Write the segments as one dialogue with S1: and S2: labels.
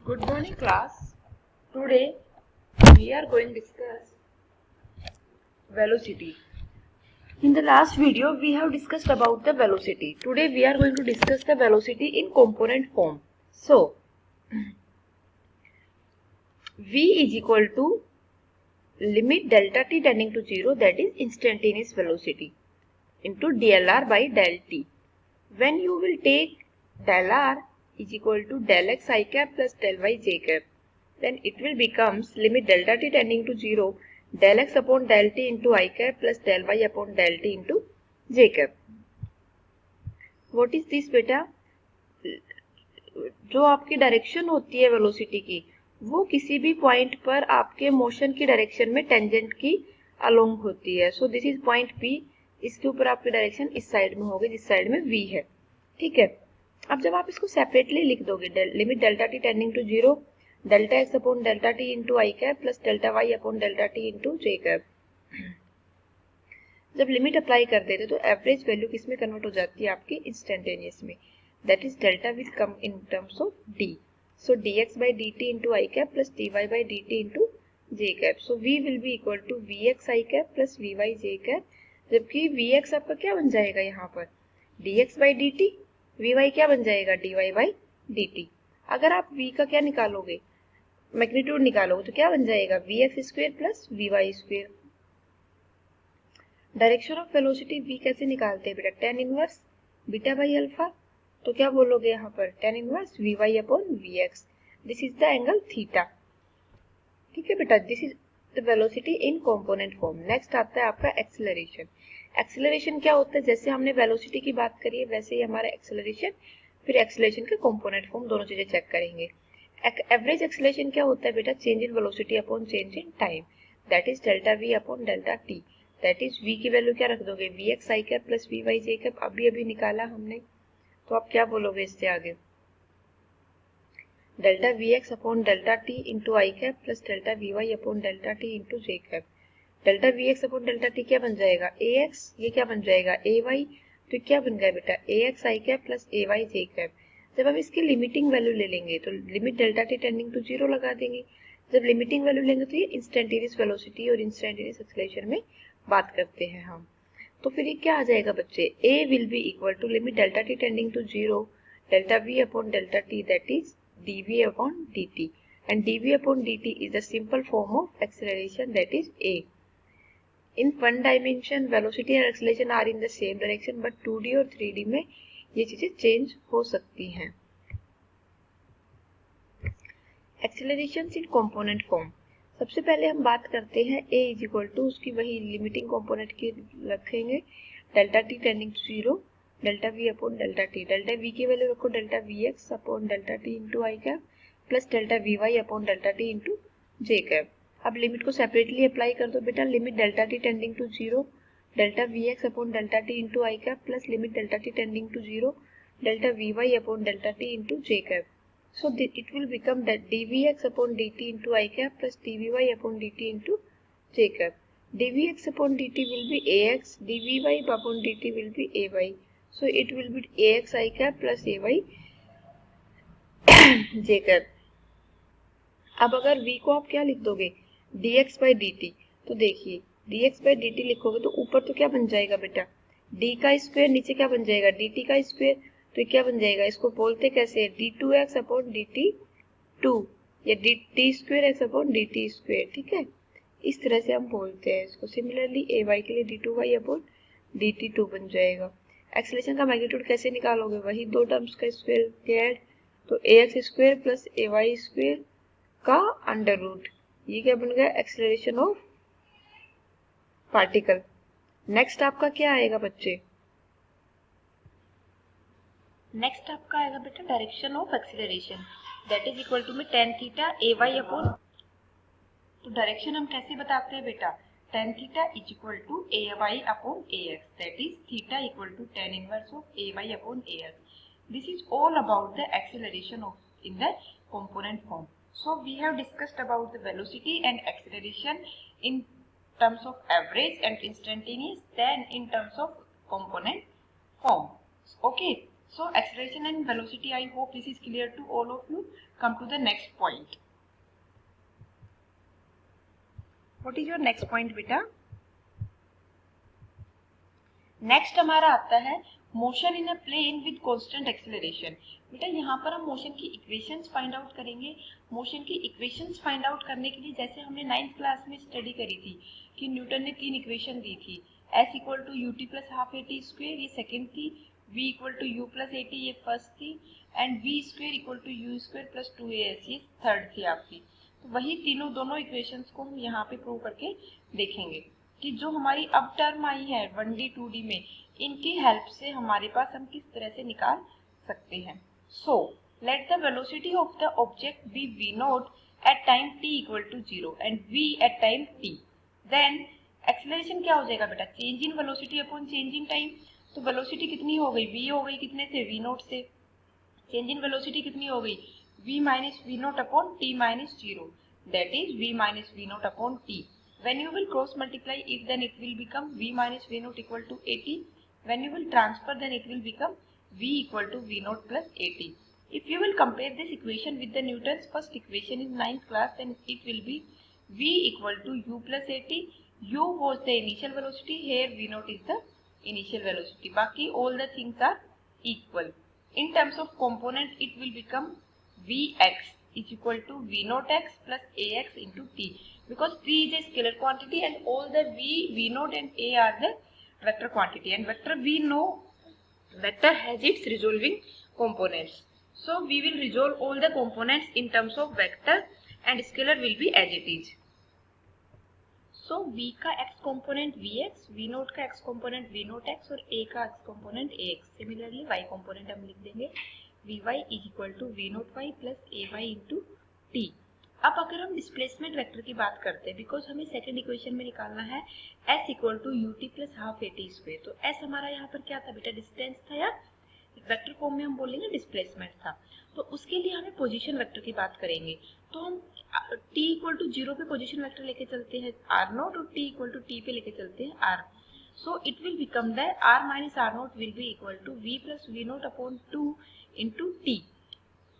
S1: Good morning class. Today we are going to discuss velocity. In the last video we have discussed about the velocity. Today we are going to discuss the velocity in component form. So V is equal to limit delta t tending to 0, that is instantaneous velocity, into del r by del t. When you will take del r is equal to del x I cap plus del y j cap, then it will becomes limit delta t tending to 0 del x upon del t into I cap plus del y upon del t into j cap. What is this बेटा? जो आपकी direction होती है velocity की, वो किसी भी point पर आपके मोशन की डायरेक्शन में टेंजेंट की अलोंग होती है. So this is point P. इसके ऊपर आपकी डायरेक्शन इस साइड में होगी जिस साइड में V है. ठीक है. अब जब आप इसको सेपरेटली लिख दोगे, limit delta T tending to 0 delta X upon delta T into I cap plus delta Y upon delta T into J cap. जब लिमिट अप्लाई कर देते तो एवरेज वैल्यू किस में कन्वर्ट हो जाती है आपकी इंस्टेंटेनियस में. That is delta will come in terms of D. So dx by dt into I cap plus dy by dt into j cap. So v will be equal to vx I cap plus vy j cap. जबकि vx आपका क्या बन जाएगा यहाँ पर dx by dt, vy क्या बन जाएगा dy by dt. अगर आप v का क्या निकालोगे, मैग्नीट्यूड निकालोगे, तो क्या बन जाएगा vx square plus vy square. Direction of velocity v कैसे निकालते हैं बेटा, tan inverse beta by alpha. तो क्या बोलोगे यहाँ पर tan inverse vy upon vx. This is the angle theta. ठीक है बेटा, this is the velocity in component form. Next आता है आपका एक्सेलरेशन. एक्सेलरेशन क्या होता है, जैसे हमने वेलोसिटी की बात करी है वैसे ही हमारा एक्सेलरेशन, फिर एक्सेलरेशन के कंपोनेंट फॉर्म, दोनों चीजें चेक करेंगे. एवरेज एक्सेलरेशन क्या होता है बेटा, change in velocity upon change in time, that is delta v upon delta t. That is v की वैल्यू क्या रख दोगे vx I cap plus vy j cap. अभी निकाला हमने, तो आप क्या बोलोगे इससे आगे, delta vx upon delta t into आई cap plus delta vy upon delta t into जे cap. Delta vx upon delta t क्या बन जाएगा ax, ये क्या बन जाएगा ay. तो क्या बन गया बेटा ax I cap plus ay j cap. जब हम इसकी लिमिटिंग वैल्यू ले लेंगे तो limit delta t tending to 0 लगा देंगे. जब लिमिटिंग वैल्यू लेंगे तो ये इंस्टेंटेनियस वेलोसिटी और इंस्टेंटेनियस एक्सेलरेशन में बात करते हैं हम. तो फिर ये क्या आ जाएगा बच्चे, a will be equal to limit delta t tending to 0 delta v upon delta t, that is dv upon dt. And dv upon dt is the simple form of acceleration, that is a. In one dimension velocity और acceleration are in the same direction, but 2D और 3D में ये चीजें change हो सकती हैं. Acceleration in component form. सबसे पहले हम बात करते हैं a इज इक्वल टू, उसकी वही लिमिटिंग कंपोनेंट की रखेंगे, delta t tending to 0 delta v upon delta t. Delta v की वैल्यू रखो delta vx upon delta t into आई cap plus delta vy upon delta t into जे cap. अब limit को separately apply कर दो बेटा, limit delta t tending to 0 delta vx upon delta t into I cap plus limit delta t tending to 0 delta vy upon delta t into J cap. So it will become that dvx upon dt into I cap plus dvy upon dt into j cap. dvx upon dt will be ax, dvy upon dt will be ay. So it will be ax I cap plus ay j cap. अब अगर v को आप क्या लिख दोगे dx by dt, तो देखिए dx by dt लिखोगे तो ऊपर तो क्या बन जाएगा बेटा d का स्क्वायर, नीचे क्या बन जाएगा dt का स्क्वायर. तो क्या बन जाएगा, इसको बोलते कैसे है d2x अपॉन dt2 या dt square x upon dt square. ठीक है, इस तरह से हम बोलते हैं इसको. सिमिलरली ay के लिए d2y अपॉन dt2 बन जाएगा. एक्सेलरेशन का मैग्नीट्यूड कैसे निकालोगे, वही दो टर्म्स का स्क्वायर के ऐड, तो ax square plus ay square का अंडर रूट. ये क्या बन गया एक्सेलरेशन ऑफ पार्टिकल. नेक्स्ट आपका क्या आएगा बच्चे, नेक्स्ट आपका आएगा बेटा direction of acceleration, that is equal to में tan थीटा ay अपॉन. तो डायरेक्शन हम कैसे बताते हैं बेटा, tan theta is equal to ay upon ax, that is theta equal to tan inverse of ay upon ax. This is all about the acceleration of in the component form. So we have discussed about the velocity and acceleration in terms of average and instantaneous, then in terms of component form. Okay. So acceleration and velocity, I hope this is clear to all of you. Come to the next point. What is your next point बेटा? Next हमारा आता है motion in a plane with constant acceleration. बेटा यहाँ पर हम motion की equations find out करेंगे। मोशन की इक्वेशंस फाइंड आउट करने के लिए जैसे हमने 9th क्लास में स्टडी करी थी कि न्यूटन ने 3 इक्वेशन दी थी, s equal to U T plus half A T square ये सेकेंड थी, v equal to U plus A T ये फर्स्ट थी, and v square equal to U square plus 2as ये थर्ड थी आपकी। तो वही तीनों दोनों इक्वेशंस को हम यहाँ पे प्रूव करके देखेंगे कि जो हमारी अब टर्म आई है 1D 2D में, इनकी हेल्प से हमारे पास हम किस तरह से निकाल सकते हैं। So let the velocity of the object be v naught at time t equal to 0 and v at time t। Then acceleration क्या हो जाएगा बेटा, change in velocity upon change in time. तो वेलोसिटी कितनी हो गई, v हो गई कितने से, v नोट से। चेंज इन वेलोसिटी कितनी हो गई, v minus v naught upon t minus 0, that is v minus v naught upon t। When you will cross multiply it, then it will become v minus v naught equal to 80. When you will transfer, then it will become v equal to v naught plus 80. If you will compare this equation with the Newton's first equation in 9th class, then it will be v equal to u plus 80. U was the initial velocity, here v naught is the initial velocity. Baki all the things are equal. In terms of component, it will become vx is equal to v naught x plus ax into t, because v is a scalar quantity and all the v naught and a are the vector quantity, and vector we know vector has its resolving components. So we will resolve all the components in terms of vector and scalar will be as it is. So v का x component vx, v naught का x component v naught x और a का x component ax। Similarly y component हम लिख देंगे vy is equal to v naught y plus ay into t। अब अगर हम डिस्प्लेसमेंट वेक्टर की बात करते हैं, बिकॉज हमें सेकंड इक्वेशन में निकालना है s equal to U T plus half A T square. तो s हमारा यहाँ पर क्या था बेटा, डिस्टेंस था, या वेक्टर फॉर्म में हम बोलेंगे डिस्प्लेसमेंट था। तो उसके लिए हमें पोजीशन वेक्टर की बात करेंगे। तो हम t इक्वल टू 0 पे पोजीशन वेक्टर लेके चलते हैं r नोट, और t इक्वल टू t पे लेके चलते हैं r। So it will become that r minus r naught will be equal to v plus v naught upon 2 into t।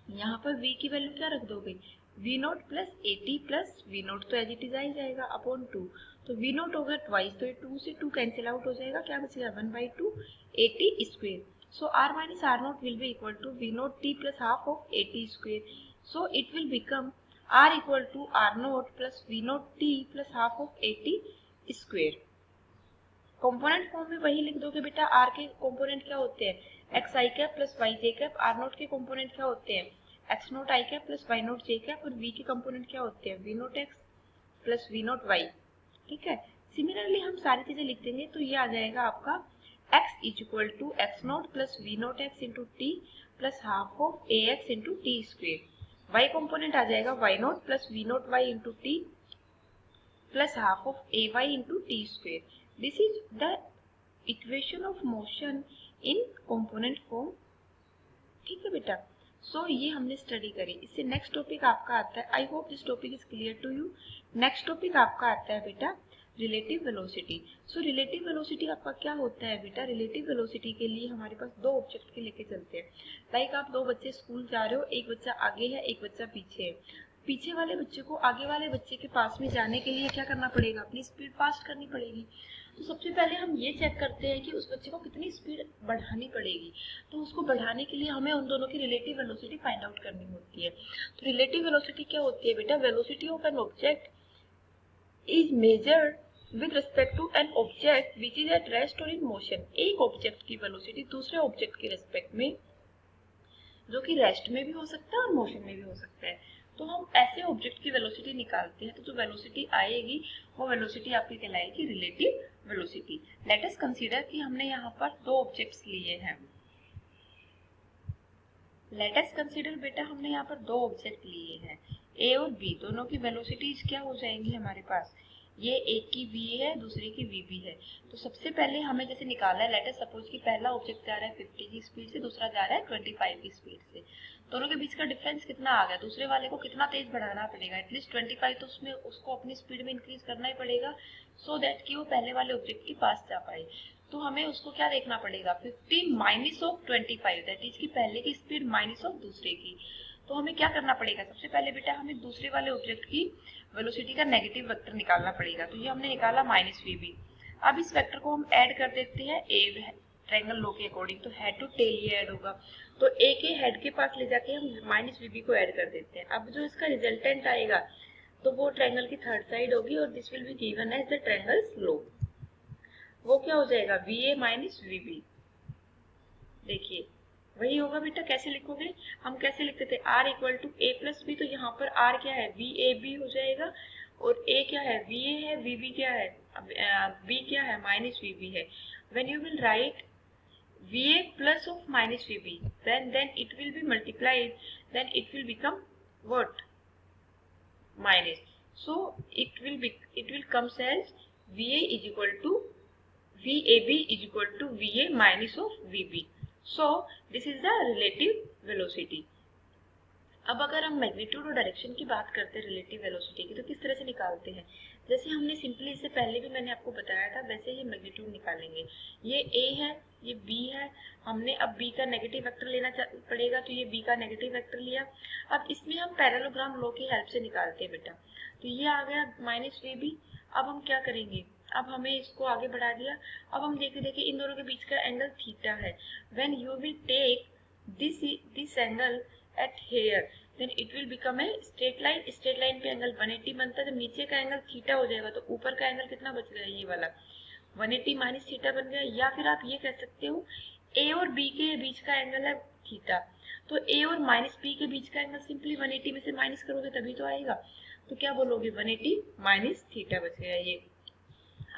S1: यहाँ पर v की वैल्यू क्या रख दोगे, v note plus A T plus v note तो as it is आ ही जाएगा upon 2। तो v note होगा ट्वाइस, तो ये 2 से 2 कैंसिल आउट हो जाएगा, क्या बचेगा 1/2 a T square. So r minus r naught will be equal to v naught t plus half of a T square. So it will become r equal to r naught plus v naught t plus half of a T square. Component form में वही लिख दोगे बेटा, r के component क्या होते हैं, x i cap plus y j cap. R naught के कंपोनेंट क्या होते हैं, x naught i cap plus y naught j cap, और वी के कंपोनेंट क्या होते हैं, v naught x plus v naught y. ठीक है, सिमिलरली हम सारी चीजें लिख देंगे तो ये आ जाएगा आपका x is equal to x naught plus v naught x into t plus half of a x into t square. Y component आ जाएगा y naught plus v naught y into t plus half of a y into t square. This is the equation of motion in component form. ठीक है बेटा, सो ये हमने study करी। इससे next topic आपका आता है, I hope this topic is clear to you. Next topic आपका आता है बेटा relative velocity. So relative velocity आपका क्या होता है बेटा, रिलेटिव वेलोसिटी के लिए हमारे पास दो ऑब्जेक्ट के लेके चलते हैं। लाइक आप दो बच्चे स्कूल जा रहे हो, एक बच्चा आगे है एक बच्चा पीछे है। पीछे वाले बच्चे को आगे वाले बच्चे के पास में जाने के लिए क्या करना पड़ेगा, अपनी स्पीड फास्ट करनी पड़ेगी। तो सबसे पहले हम ये चेक करते हैं कि उस बच्चे को कितनी स्पीड बढ़ानी पड़ेगी। तो उसको बढ़ाने के लिए हमें उन दोनों की रिलेटिव वेलोसिटी फाइंड आउट करनी होती है। तो रिलेटिव वेलोसिटी क्या होती है बेटा, velocity of an object is measured with respect to an object which is at rest or in motion. एक ऑब्जेक्ट की वेलोसिटी दूसरे ऑब्जेक्ट के रेस्पेक्ट में, जो कि रेस्ट में भी हो सकता है और मोशन में भी हो सकता है। तो हम ऐसे ऑब्जेक्ट की वेलोसिटी निकालते हैं, तो जो वेलोसिटी आएगी वो वेलोसिटी आपकी कहलाएगी relative velocity. Let us consider कि हमने यहाँ पर दो ऑब्जेक्ट्स लिए हैं। लेट अस कंसीडर बेटा हमने यहाँ पर दो ऑब्जेक्ट लिए हैं, ए और बी। दोनों की वेलोसिटीज क्या हो जाएंगी हमारे पास, ये एक की v है दूसरे की vb है। तो सबसे पहले हमें जैसे निकालना है, लेट अस सपोज कि पहला ऑब्जेक्ट जा रहा है 50 की स्पीड से, दूसरा जा रहा है 25 की स्पीड से। दोनों के बीच का डिफरेंस कितना आ गया, दूसरे वाले को कितना तेज बढ़ाना पड़ेगा, एटलीस्ट 25 तो उसमें उसको अपनी स्पीड में इंक्रीज करना ही पड़ेगा, सो दैट कि वो पहले वाले ऑब्जेक्ट के पास जा पाए। तो हमें उसको क्या देखना पड़ेगा, 50 माइनस ऑफ 25, दैट इज की पहले की स्पीड माइनस ऑफ दूसरे की। तो हमें क्या करना पड़ेगा, सबसे पहले बेटा हमें दूसरे वाले ऑब्जेक्ट की वेलोसिटी का नेगेटिव वेक्टर निकालना पड़ेगा। तो ये हमने निकाला माइनस वी। अब इस वेक्टर को हम ऐड कर देते हैं ए ट्रायंगल लॉ के अकॉर्डिंग, तो हेड टू टेल ये ऐड होगा। तो ए के हेड के पास ले जाके हम माइनस वी को ऐड कर देते हैं। अब जो इसका रिजल्टेंट आएगा तो वो ट्रायंगल की थर्ड साइड होगी और this will be given as the triangle's law. वो क्या हो जाएगा, v a minus v b. देखिए वही होगा बेटा, कैसे लिखोगे, हम कैसे लिखते थे r equal to a plus b, तो यहाँ पर आर क्या है, वी ए बी हो जाएगा, और ए क्या है, वी ए है, वी बी क्या है, बी क्या है, माइनस वी बी है। When you will write v a plus of minus v b, then it will be multiplied, then it will become what, minus. So it will comes as VA is equal to VAB is equal to VA minus of VB. So this is the relative velocity. अब अगर हम magnitude और direction की बात करते हैं relative velocity की, तो किस तरह से निकालते हैं, जैसे हमने सिंपली इससे पहले भी मैंने आपको बताया था वैसे ही मैग्नीट्यूड निकालेंगे। ये ए है, ये बी है, हमने अब बी का नेगेटिव वेक्टर लेना पड़ेगा, तो ये बी का नेगेटिव वेक्टर लिया। अब इसमें हम पैरेललोग्राम लॉ की हेल्प से निकालते हैं बेटा। तो ये आ गया माइनस वी बी। अब हम क्या करेंगे, अब हमें इसको आगे बढ़ा दिया। अब हम देखिए इन दोनों के बीच का एंगल थीटा है। When you will take this angle at here, then it will become a straight line. Straight line पे एंगल 180 बनता है, जब नीचे का एंगल थीटा हो जाएगा तो ऊपर का एंगल कितना बच गया, ये वाला 180 माइनस थीटा बन गया। या फिर आप ये कह सकते हो ए और बी के बीच का एंगल है थीटा, तो ए और माइनस बी के बीच का एंगल सिंपली 180 में से माइनस करोगे तभी तो आएगा। तो क्या बोलोगे, 180 माइनस थीटा बच गया ये।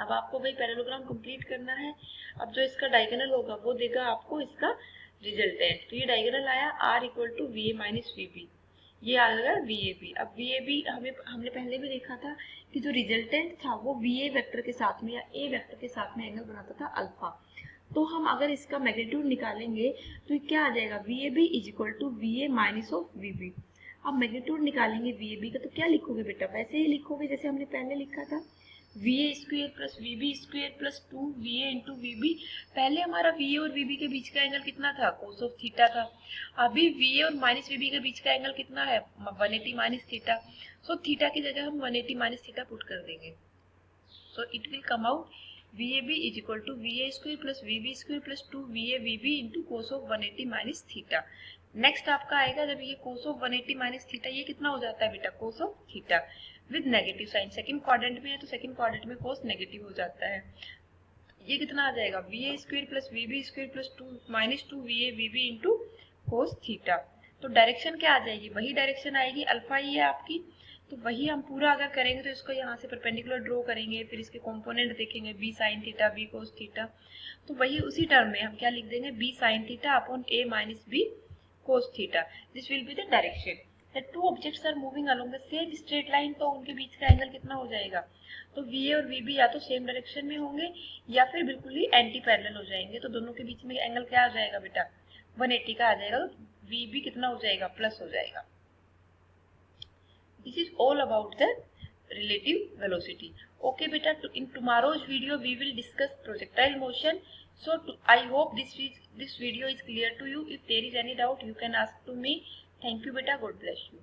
S1: अब आपको भाई पैरेललोग्राम कंप्लीट करना है। अब जो इसका डायगोनल होगा वो देगा आपको इसका रिजल्टेंट। तो ये डायगोनल आया r equal to v a minus v b, ये आ गया वी ए बी। अब वी ए बी हमने पहले भी देखा था कि जो रिजल्टेंट था वो वी ए वेक्टर के साथ में या ए वेक्टर के साथ में एंगल बनाता था अल्फा। तो हम अगर इसका मैग्नीट्यूड निकालेंगे तो ये क्या आ जाएगा, v a b is equal to v a minus of v b. अब मैग्नीट्यूड निकालेंगे वी ए बी का, तो क्या लिखोगे बेटा, वैसे ही लिखोगे जैसे हमने पहले लिखा था, v a square plus v b square plus 2 v a into v b. पहले हमारा वी ए और वी बी के बीच का एंगल कितना था, कोस ऑफ थीटा था। अभी वी ए और माइनस वी बी के बीच का एंगल कितना है, 180 माइनस थीटा। सो थीटा की जगह हम 180 माइनस थीटा पुट कर देंगे। So it will come out v a b is equal to v a square plus v b square plus 2 v a v b into cos of 180 minus theta. Next आपका आएगा जब ये कोस of 180 minus theta, ये कितना हो जाता है बेटा, cos of theta with negative sign. Second quadrant में है तो सेकंड क्वाड्रेंट में कोस नेगेटिव हो जाता है। ये कितना आ जाएगा, v a square plus v b square plus 2 minus 2 v a v b into cos theta. तो डायरेक्शन क्या आ जाएगी, वही डायरेक्शन आएगी, अल्फा ही है आपकी। तो वही हम पूरा अगर करेंगे तो इसको यहाँ से परपेंडिकुलर ड्रॉ करेंगे, फिर इसके कंपोनेंट देखेंगे, b sine theta b cos theta. तो वही उसी टर्म में हम क्या लिख देंगे, b sine theta upon a minus b cos theta. This will be the direction. The two objects are moving along the same straight line, तो उनके बीच का एंगल कितना हो जाएगा, तो VA और VB या तो सेम डायरेक्शन में होंगे या फिर बिल्कुल ही एंटी पैरेलल हो जाएंगे। तो दोनों के बीच में एंगल क्या आ जाएगा बेटा, 180 का आ जाएगा। तो VB कितना हो जाएगा, प्लस हो जाएगा। This is all about the relative velocity. Okay beta, in tomorrow's video we will discuss projectile motion. So I hope this video is clear to you. If there is any doubt you can ask to me. Thank you beta, God bless you.